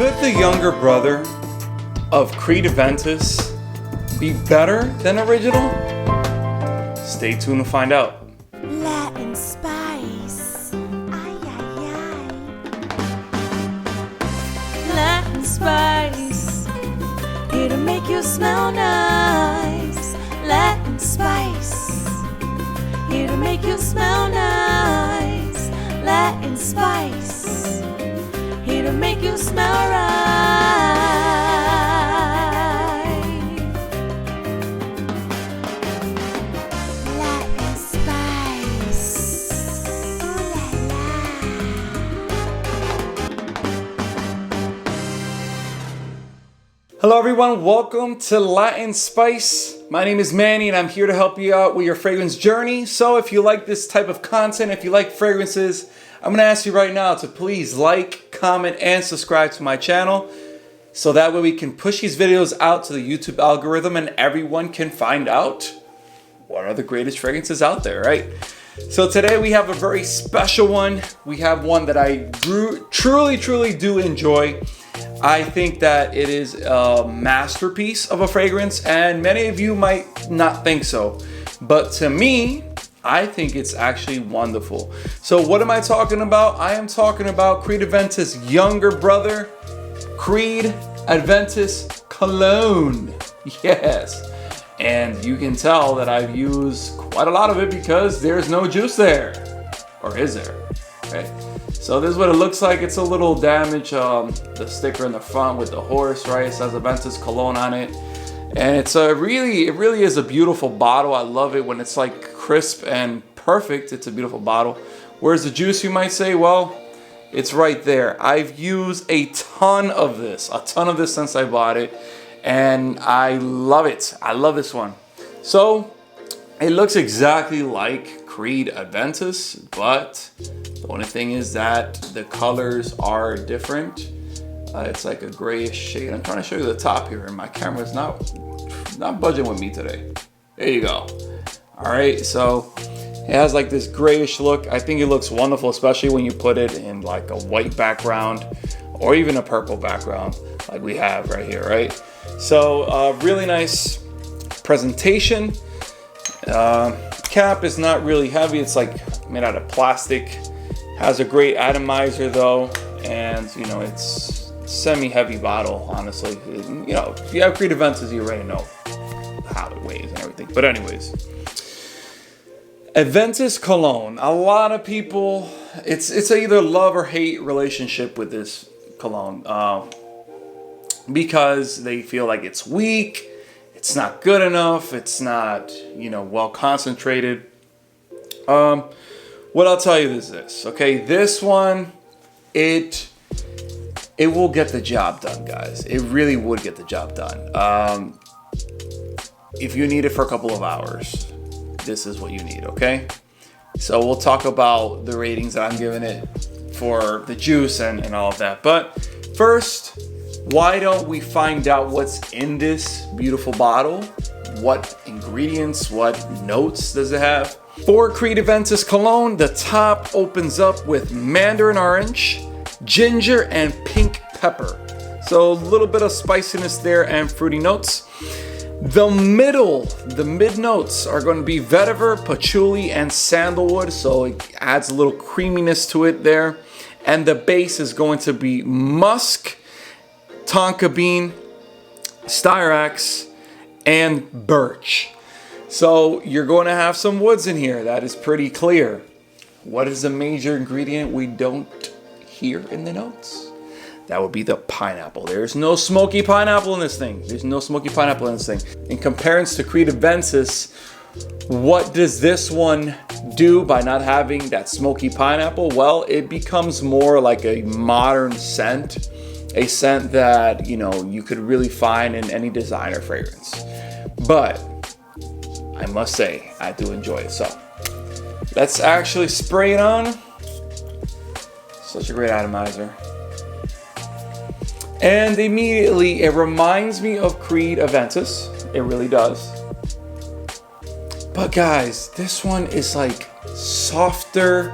Could the younger brother of Creed Aventus be better than original? Stay tuned to find out. Latin spice. Ay, ay, ay. Latin spice. Here to make you smell nice. Latin spice. Here to make you smell nice. Latin spice. Here to make you smell right. Latin spice. Ooh la la. Hello everyone, welcome to Latin Spice. My name is Manny and I'm here to help you out with your fragrance journey. So if you like this type of content, if you like fragrances, I'm going to ask you right now to please like, comment, and subscribe to my channel. So that way we can push these videos out to the YouTube algorithm and everyone can find out what are the greatest fragrances out there, right? So today we have a very special one. We have one that I truly do enjoy. I think that it is a masterpiece of a fragrance, and many of you might not think so. But to me, I think it's actually wonderful. So what am I talking about? I am talking about Creed Aventus' younger brother, Creed Aventus Cologne. Yes. And you can tell that I've used quite a lot of it because there's no juice there. Or is there? Right. So this is what it looks like. It's a little damaged, the sticker in the front with the horse, right? It says Aventus Cologne on it. And it's it really is a beautiful bottle. I love it when it's like crisp and perfect. It's a beautiful bottle. Where's the juice, you might say? Well, it's right there. I've used a ton of this since I bought it. And I love it. I love this one. So it looks exactly like Creed Aventus, but the only thing is that the colors are different. It's like a grayish shade. I'm trying to show you the top here, and my camera's not budging with me today. There you go. All right, so it has like this grayish look. I think it looks wonderful, especially when you put it in like a white background or even a purple background like we have right here, right? So really nice presentation. Cap is not really heavy. It's like made out of plastic. Has a great atomizer though, and you know it's semi-heavy bottle. Honestly, you know if you have Creed Aventus, you already know how it weighs and everything. But anyways, Aventus Cologne. A lot of people, it's a either love or hate relationship with this cologne because they feel like it's weak. It's not good enough. It's not, you know, well concentrated. What I'll tell you is this, okay? This one, it will get the job done, guys. It really would get the job done. If you need it for a couple of hours, this is what you need, okay? So we'll talk about the ratings that I'm giving it for the juice and all of that. But first, why don't we find out what's in this beautiful bottle? What ingredients, what notes does it have? For Creed Aventus Cologne, the top opens up with mandarin orange, ginger, and pink pepper. So a little bit of spiciness there and fruity notes. The mid notes are going to be vetiver, patchouli, and sandalwood. So it adds a little creaminess to it there. And the base is going to be musk, tonka bean, styrax, and birch. So you're going to have some woods in here. That is pretty clear. What is the major ingredient we don't hear in the notes? That would be the pineapple. There's no smoky pineapple in this thing. There's no smoky pineapple in this thing. In comparison to Creed Aventus, what does this one do by not having that smoky pineapple? Well, it becomes more like a modern scent. A scent that, you know, you could really find in any designer fragrance. But I must say, I do enjoy it. So let's actually spray it on. Such a great atomizer. And immediately it reminds me of Creed Aventus. It really does. But guys, this one is like softer.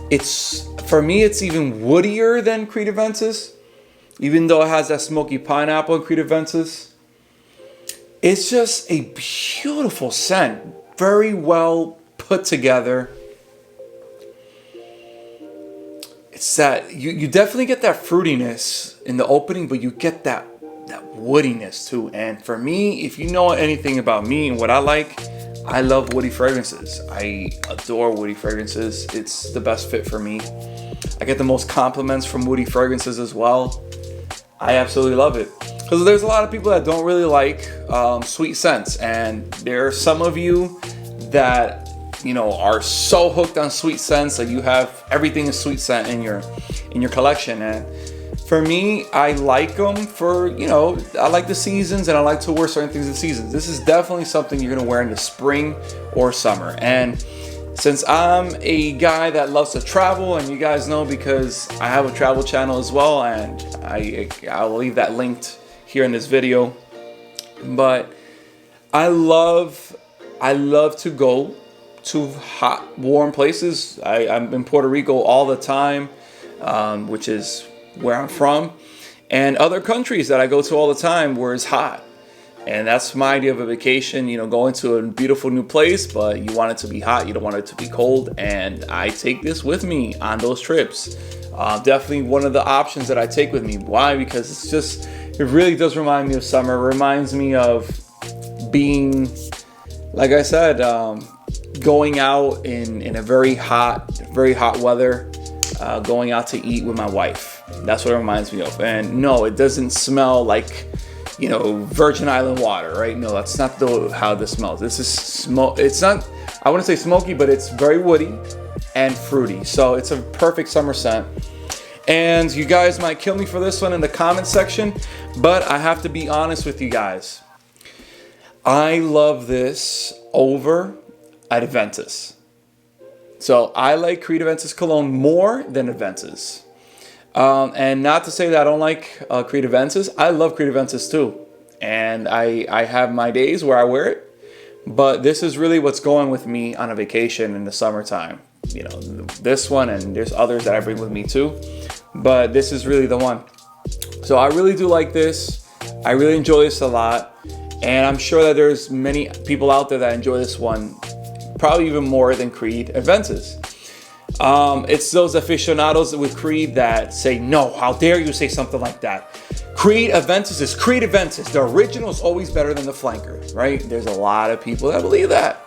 It's, for me, it's even woodier than Creed Aventus. even though it has that smoky pineapple in Creed Aventus, it's just a beautiful scent. Very well put together. It's that you definitely get that fruitiness in the opening, but you get that woodiness too. And for me, if you know anything about me and what I like, I love woody fragrances. I adore woody fragrances. It's the best fit for me. I get the most compliments from woody fragrances as well. I absolutely love it. Because there's a lot of people that don't really like sweet scents. And there are some of you that, you know, are so hooked on sweet scents that you have everything is sweet scent in your collection. And for me, I like them for, you know, I like the seasons and I like to wear certain things in seasons. This is definitely something you're gonna wear in the spring or summer. And since I'm a guy that loves to travel, and you guys know because I have a travel channel as well, and I'll leave that linked here in this video. But I love to go to hot, warm places. I'm in Puerto Rico all the time, which is where I'm from, and other countries that I go to all the time where it's hot. And that's my idea of a vacation, you know, going to a beautiful new place, but you want it to be hot, you don't want it to be cold. And I take this with me on those trips. Definitely one of the options that I take with me. Why? Because it really does remind me of summer. It reminds me of being, like I said, going out in a very hot weather, going out to eat with my wife. That's what it reminds me of. And no, it doesn't smell like, you know, Virgin Island water, right? No, that's not how this smells. This is it's not, I wouldn't say smoky, but it's very woody and fruity. So it's a perfect summer scent. And you guys might kill me for this one in the comment section, but I have to be honest with you guys. I love this over Aventus. So I like Creed Aventus Cologne more than Aventus. And not to say that I don't like Creed Aventus. I love Creed Aventus too. And I have my days where I wear it. But this is really what's going with me on a vacation in the summertime. You know, this one, and there's others that I bring with me too. But this is really the one. So I really do like this. I really enjoy this a lot. And I'm sure that there's many people out there that enjoy this one probably even more than Creed Aventus. It's those aficionados with Creed that say, no, how dare you say something like that? Creed Aventus is Creed Aventus. The original is always better than the flanker, right? There's a lot of people that believe that.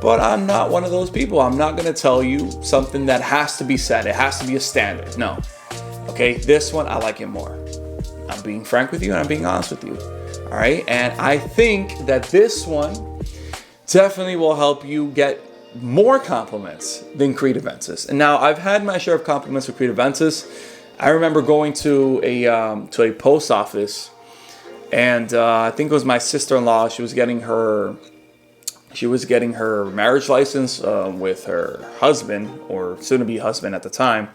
But I'm not one of those people. I'm not going to tell you something that has to be said. It has to be a standard. No. Okay, this one, I like it more. I'm being frank with you and I'm being honest with you. All right, and I think that this one definitely will help you get more compliments than Creed Aventus. And now I've had my share of compliments with Creed Aventus. I remember going to a post office, and I think it was my sister-in-law. She was getting her marriage license with her husband, or soon-to-be husband at the time.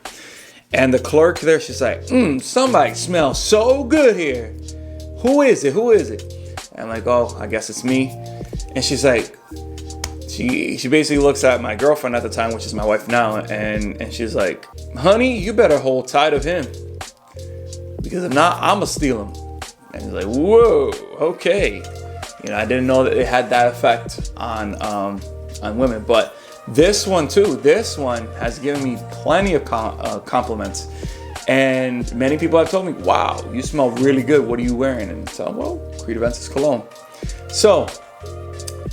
And the clerk there, she's like, somebody smells so good here. Who is it? Who is it? And I'm like, oh, I guess it's me. And she's like, she basically looks at my girlfriend at the time, which is my wife now, and she's like, honey, you better hold tight of him, because if not, I'ma steal him. And he's like, whoa, okay. You know, I didn't know that it had that effect on women. But this one too, this one has given me plenty of compliments. And many people have told me, wow, you smell really good. What are you wearing? And so, well, Creed Aventus Cologne. So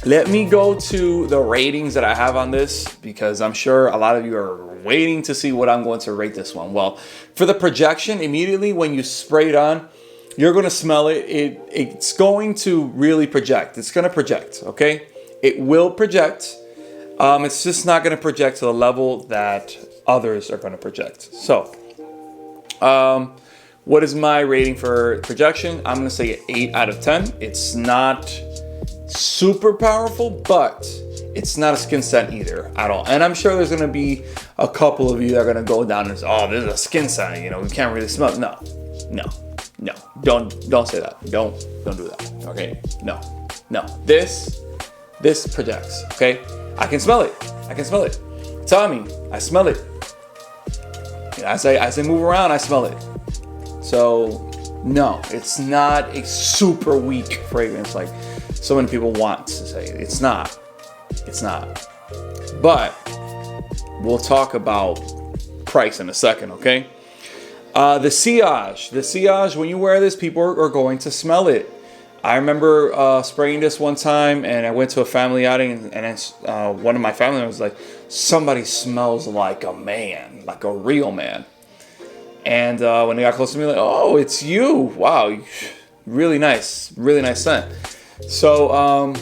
let me go to the ratings that I have on this, because I'm sure a lot of you are waiting to see what I'm going to rate this one. Well, for the projection, immediately when you spray it on, you're going to smell it. It's going to really project. It's going to project, okay? It will project. It's just not going to project to the level that others are going to project. So, what is my rating for projection? I'm going to say 8 out of 10. It's not super powerful, but it's not a skin scent either at all. And I'm sure there's going to be a couple of you that are going to go down and say, oh, this is a skin scent. You know, we can't really smell it. No. Don't say that. Don't do that. Okay. No. This projects. Okay. I can smell it. Tommy, I smell it. As I move around, I smell it. So No, it's not a super weak fragrance like so many people want to say. It's not. It's not. But we'll talk about price in a second, okay? The sillage, when you wear this, people are going to smell it. I remember spraying this one time, and I went to a family outing, and one of my family members was like, somebody smells like a man, like a real man. And when they got close to me, like, oh, it's you. Wow, really nice scent. So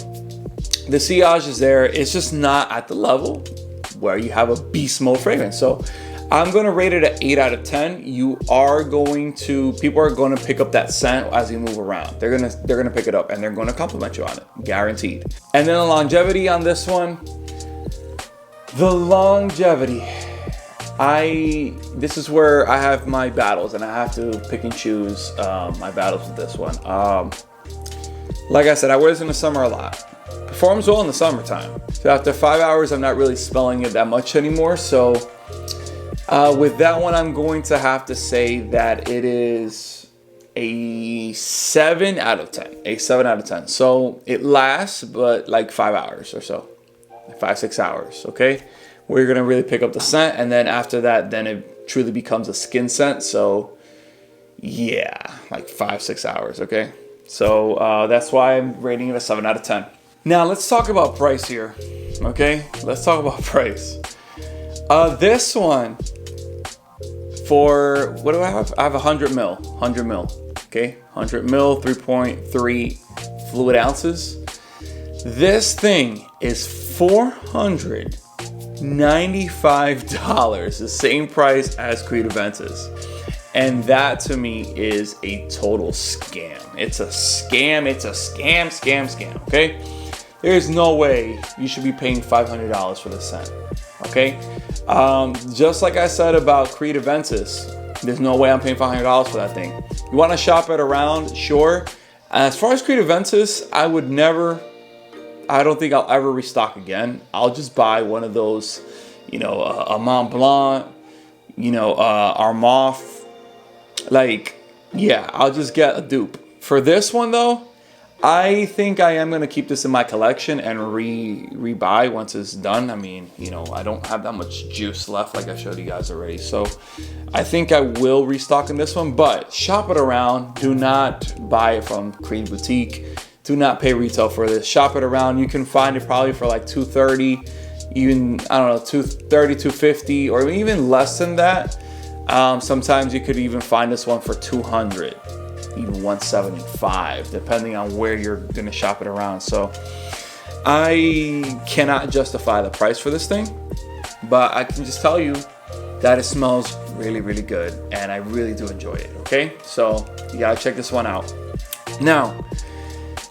the sillage is there. It's just not at the level where you have a beast mode fragrance. So I'm going to rate it at 8 out of 10. People are going to pick up that scent as you move around. They're going to pick it up, and they're going to compliment you on it, guaranteed. And then the longevity on this one. The longevity. This is where I have my battles, and I have to pick and choose my battles with this one. Like I said, I wear this in the summer a lot. Performs well in the summertime. So after 5 hours, I'm not really smelling it that much anymore. So with that one, I'm going to have to say that it is a 7 out of 10. A 7 out of 10. So it lasts, but like 5 hours or so. 5-6 hours, okay? We're gonna really pick up the scent, and then after that, then it truly becomes a skin scent. So yeah, like 5-6 hours, okay? So that's why I'm rating it a 7 out of 10. Now let's talk about price here, okay? Let's talk about price. This one, for, what do I have? I have 100 mil, okay? 100 mil, 3.3 fluid ounces. This thing is $495, the same price as Creed Aventus. And that to me is a total scam. It's a scam, scam, okay? There's no way you should be paying $500 for this scent, okay? Just like I said about Creed Aventus, there's no way I'm paying $500 for that thing. You wanna shop it around, sure. As far as Creed Aventus, I don't think I'll ever restock again. I'll just buy one of those, a Mont Blanc, Armaf. Like, yeah, I'll just get a dupe. For this one though, I think I am gonna keep this in my collection and rebuy once it's done. I mean, I don't have that much juice left like I showed you guys already. So I think I will restock in this one, but shop it around. Do not buy it from Creed Boutique. Do not pay retail for this. Shop it around. You can find it probably for like $230, even, I don't know, $230, $250, or even less than that. Sometimes you could even find this one for $200, even $175, depending on where you're gonna shop it around. So I cannot justify the price for this thing, but I can just tell you that it smells really, really good, and I really do enjoy it, okay? So you gotta check this one out. Now,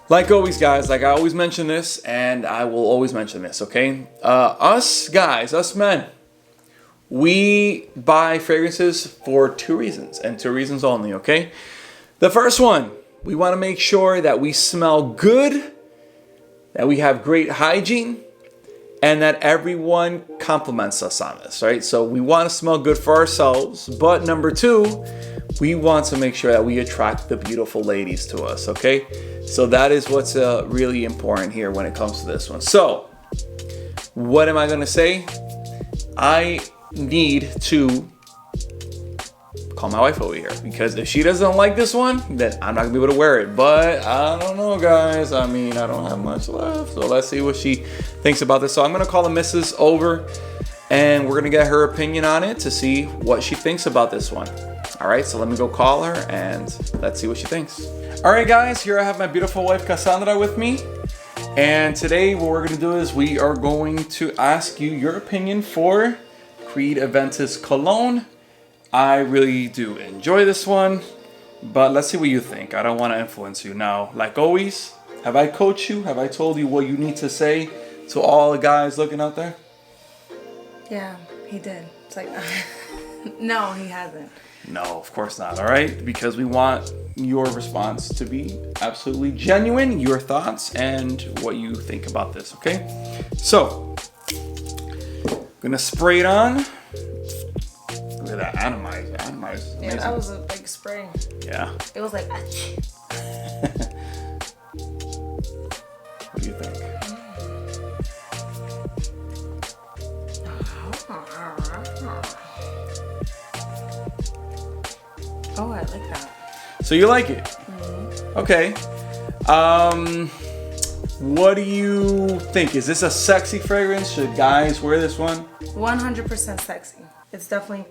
like always, guys, like I always mention this, and I will always mention this, okay? Us guys, us men, we buy fragrances for 2 reasons, and 2 reasons only, okay? The first one, we want to make sure that we smell good, that we have great hygiene, and that everyone compliments us on this, right? So we want to smell good for ourselves, but number 2, we want to make sure that we attract the beautiful ladies to us, okay? So that is what's really important here when it comes to this one. So what am I gonna say? I need to call my wife over here, because if she doesn't like this one, then I'm not gonna be able to wear it. But I don't know, guys. I mean, I don't have much left, so let's see what she thinks about this. So I'm gonna call the missus over, and we're gonna get her opinion on it to see what she thinks about this one. All right, so let me go call her and let's see what she thinks. All right, guys, here I have my beautiful wife Cassandra with me, and today what we're gonna do is we are going to ask you your opinion for Creed Aventus Cologne. I really do enjoy this one, but let's see what you think. I don't want to influence you. Now, like always, have I coached you? Have I told you what you need to say to all the guys looking out there? Yeah, he did. It's like, no, he hasn't. No, of course not, all right? Because we want your response to be absolutely genuine, your thoughts, and what you think about this, okay? So, I'm gonna spray it on. Look at that atomizer guys. Yeah, that was a big spray. Yeah. It was like, What do you think? oh, I like that. So you like it? Okay. What do you think? Is this a sexy fragrance? Should guys wear this one? 100% sexy. It's definitely.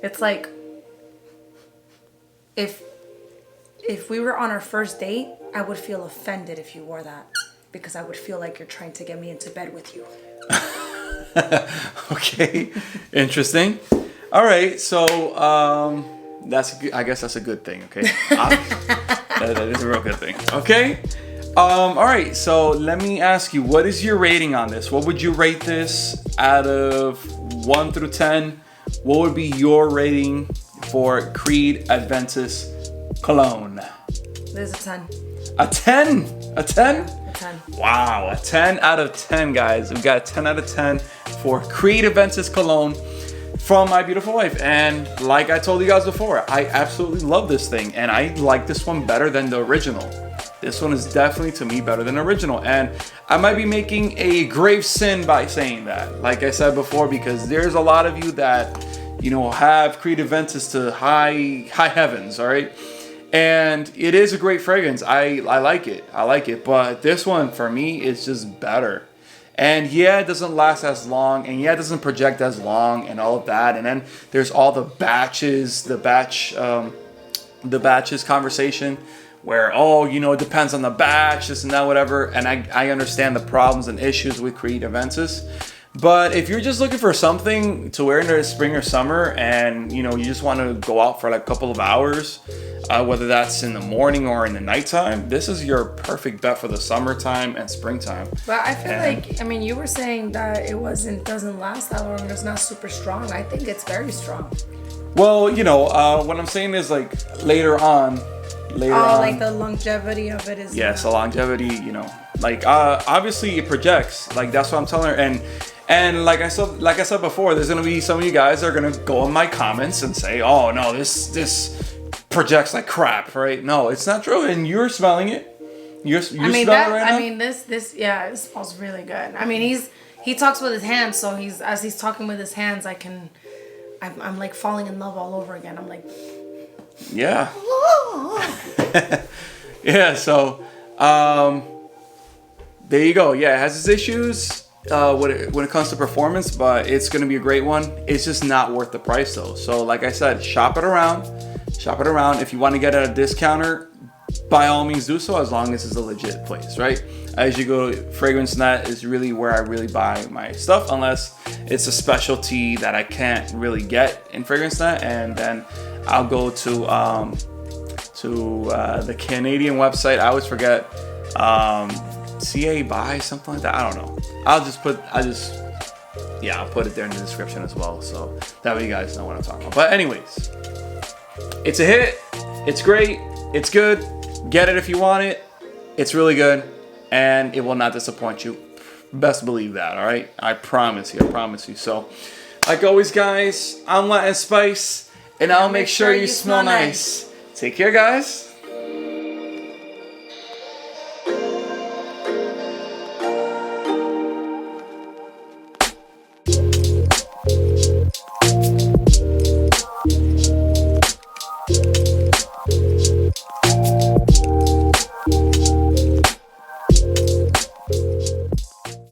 It's like if we were on our first date, I would feel offended if you wore that because I would feel like you're trying to get me into bed with you. Okay, interesting. All right, so I guess that's a good thing. Okay, that is a real good thing. Okay, all right. So let me ask you, what is your rating on this? What would you rate this out of 1 through 10? What would be your rating for Creed Aventus Cologne? There's a 10. A 10? A 10? A 10. Wow, a 10 out of 10, guys. We got a 10 out of 10 for Creed Aventus Cologne from my beautiful wife. And like I told you guys before, I absolutely love this thing. And I like this one better than the original. This one is definitely, to me, better than the original. And I might be making a grave sin by saying that, like I said before, because there's a lot of you that, you know, have Creed Aventus to high heavens, all right? And it is a great fragrance. I like it. I like it. But this one, for me, is just better. And yeah, it doesn't last as long. And yeah, it doesn't project as long and all of that. And then there's all the batches, the batches conversation where, oh, you know, it depends on the batch, this and that, whatever. And I understand the problems and issues with Creed Aventus. But if you're just looking for something to wear in the spring or summer and, you know, you just want to go out for like a couple of hours, whether that's in the morning or in the nighttime, this is your perfect bet for the summertime and springtime. But I feel like, I mean, you were saying that it doesn't last that long. It's not super strong. I think it's very strong. Well, you know, what I'm saying is like later on. Like the longevity of it is. Yes, the longevity, you know, like obviously it projects. Like that's what I'm telling her. And like I said before, there's gonna be some of you guys that are gonna go in my comments and say, "Oh no, this projects like crap," right? No, it's not true. And you're smelling it. You're smelling it right now. I mean, this, yeah, it smells really good. I mean, he talks with his hands, so as he's talking with his hands, I'm like falling in love all over again. I'm like, yeah, yeah. So, there you go. Yeah, it has its issues. When it comes to performance, but it's gonna be a great one. It's just not worth the price though. So like I said, shop it around. If you want to get at a discounter, by all means do so, as long as it's a legit place, right? As you go, FragranceNet is really where I really buy my stuff, unless it's a specialty that I can't really get in FragranceNet, and then I'll go to the Canadian website. I always forget. CA buy, something like that. I don't know. I'll put it there in the description as well, so that way you guys know what I'm talking about. But anyways, it's a hit. It's great. It's good. Get it if you want it. It's really good, and it will not disappoint you. Best believe that. All right. I promise you. So, like always, guys, I'm Latin Spice, and I'll make sure you smell nice. Take care, guys.